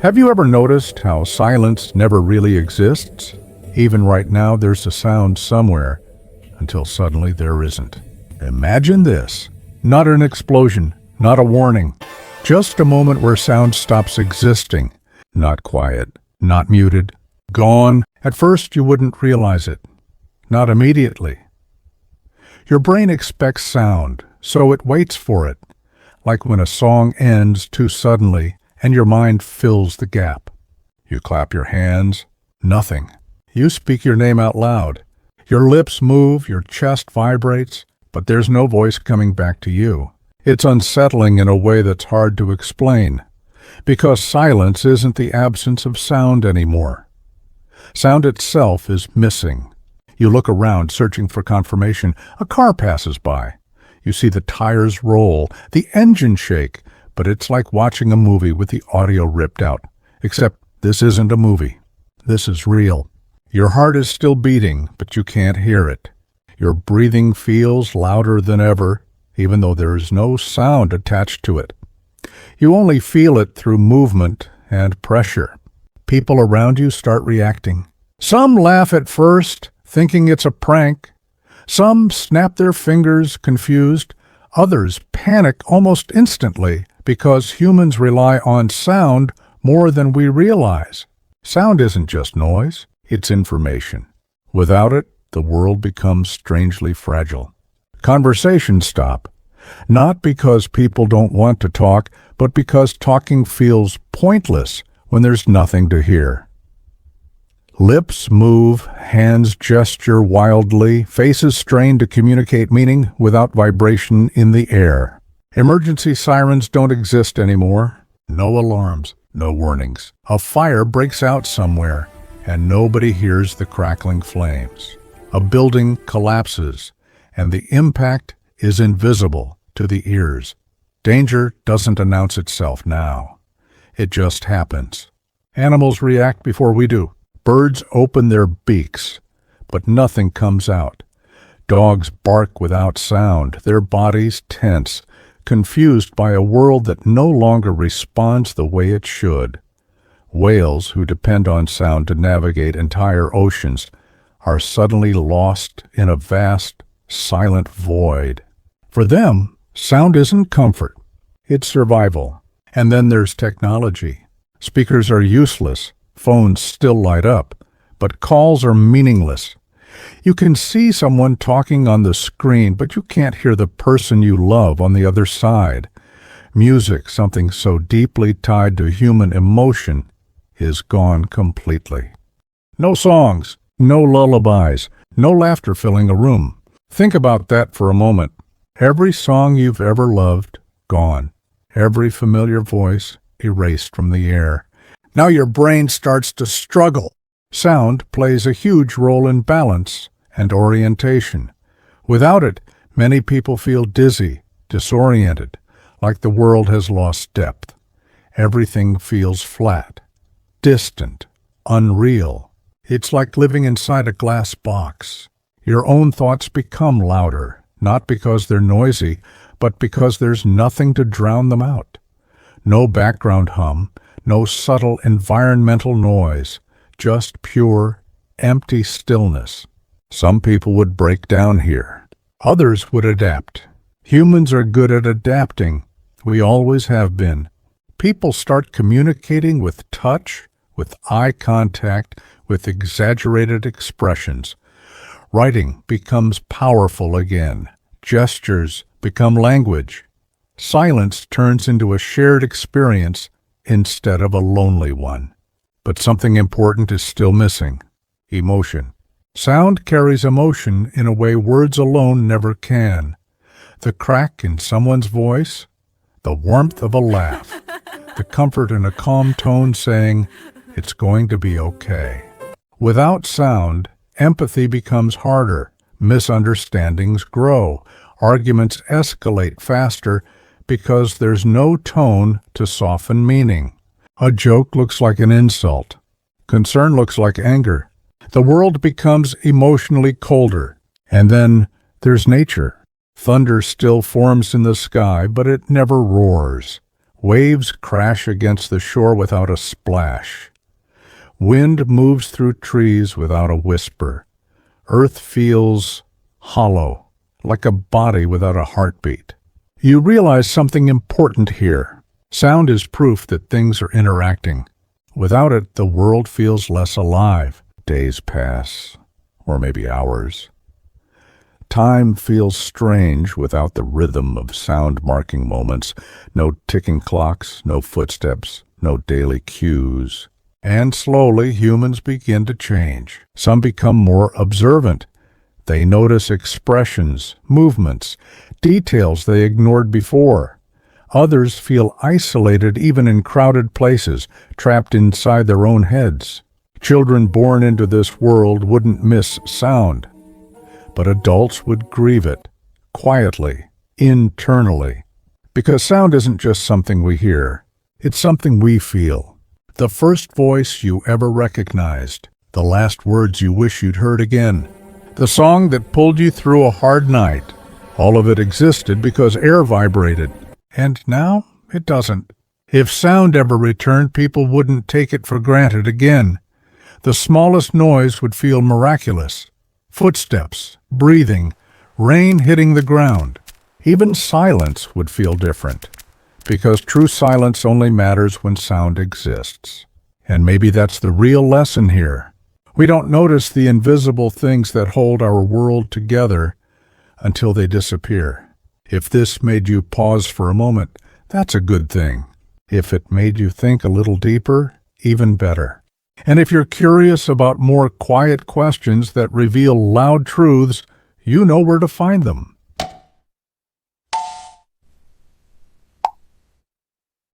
Have you ever noticed how silence never really exists? Even right now, there's a sound somewhere, until suddenly there isn't. Imagine this. Not an explosion, not a warning. Just a moment where sound stops existing. Not quiet, not muted, gone. At first, you wouldn't realize it. Not immediately. Your brain expects sound, so it waits for it, like when a song ends too suddenly and your mind fills the gap. You clap your hands, nothing. You speak your name out loud. Your lips move, your chest vibrates, but there's no voice coming back to you. It's unsettling in a way that's hard to explain, because silence isn't the absence of sound anymore. Sound itself is missing. You look around searching for confirmation. A car passes by. You see the tires roll, the engine shake, but it's like watching a movie with the audio ripped out. Except this isn't a movie. This is real. Your heart is still beating, but you can't hear it. Your breathing feels louder than ever, even though there is no sound attached to it. You only feel it through movement and pressure. People around you start reacting. Some laugh at first, thinking it's a prank. Some snap their fingers, confused. Others panic almost instantly because humans rely on sound more than we realize. Sound isn't just noise, it's information. Without it, the world becomes strangely fragile. Conversations stop, not because people don't want to talk, but because talking feels pointless when there's nothing to hear. Lips move, hands gesture wildly, faces strain to communicate meaning without vibration in the air. Emergency sirens don't exist anymore. No alarms, no warnings. A fire breaks out somewhere, and nobody hears the crackling flames. A building collapses, and the impact is invisible to the ears. Danger doesn't announce itself now. It just happens. Animals react before we do. Birds open their beaks, but nothing comes out. Dogs bark without sound, their bodies tense, confused by a world that no longer responds the way it should. Whales, who depend on sound to navigate entire oceans, are suddenly lost in a vast, silent void. For them, sound isn't comfort, it's survival. And then there's technology. Speakers are useless, phones still light up, but calls are meaningless. You can see someone talking on the screen, but you can't hear the person you love on the other side. Music, something so deeply tied to human emotion, is gone completely. No songs, no lullabies, no laughter filling a room. Think about that for a moment. Every song you've ever loved, gone. Every familiar voice, erased from the air. Now your brain starts to struggle. Sound plays a huge role in balance and orientation. Without it, many people feel dizzy, disoriented, like the world has lost depth. Everything feels flat, distant, unreal. It's like living inside a glass box. Your own thoughts become louder, not because they're noisy, but because there's nothing to drown them out. No background hum, no subtle environmental noise, just pure, empty stillness. Some people would break down here. Others would adapt. Humans are good at adapting. We always have been. People start communicating with touch, with eye contact, with exaggerated expressions. Writing becomes powerful again. Gestures become language. Silence turns into a shared experience instead of a lonely one. But something important is still missing: emotion. Sound carries emotion in a way words alone never can. The crack in someone's voice, the warmth of a laugh, the comfort in a calm tone saying, "It's going to be okay." Without sound, empathy becomes harder, misunderstandings grow, arguments escalate faster because there's no tone to soften meaning. A joke looks like an insult. Concern looks like anger. The world becomes emotionally colder. And then there's nature. Thunder still forms in the sky, but it never roars. Waves crash against the shore without a splash. Wind moves through trees without a whisper. Earth feels hollow, like a body without a heartbeat. You realize something important here. Sound is proof that things are interacting. Without it, the world feels less alive. Days pass, or maybe hours. Time feels strange without the rhythm of sound-marking moments. No ticking clocks, no footsteps, no daily cues. And slowly, humans begin to change. Some become more observant. They notice expressions, movements, details they ignored before. Others feel isolated even in crowded places, trapped inside their own heads. Children born into this world wouldn't miss sound, but adults would grieve it, quietly, internally. Because sound isn't just something we hear, it's something we feel. The first voice you ever recognized, the last words you wish you'd heard again, the song that pulled you through a hard night. All of it existed because air vibrated, and now it doesn't. If sound ever returned, people wouldn't take it for granted again. The smallest noise would feel miraculous. Footsteps, breathing, rain hitting the ground. Even silence would feel different, because true silence only matters when sound exists. And maybe that's the real lesson here. We don't notice the invisible things that hold our world together until they disappear. If this made you pause for a moment, that's a good thing. If it made you think a little deeper, even better. And if you're curious about more quiet questions that reveal loud truths, you know where to find them.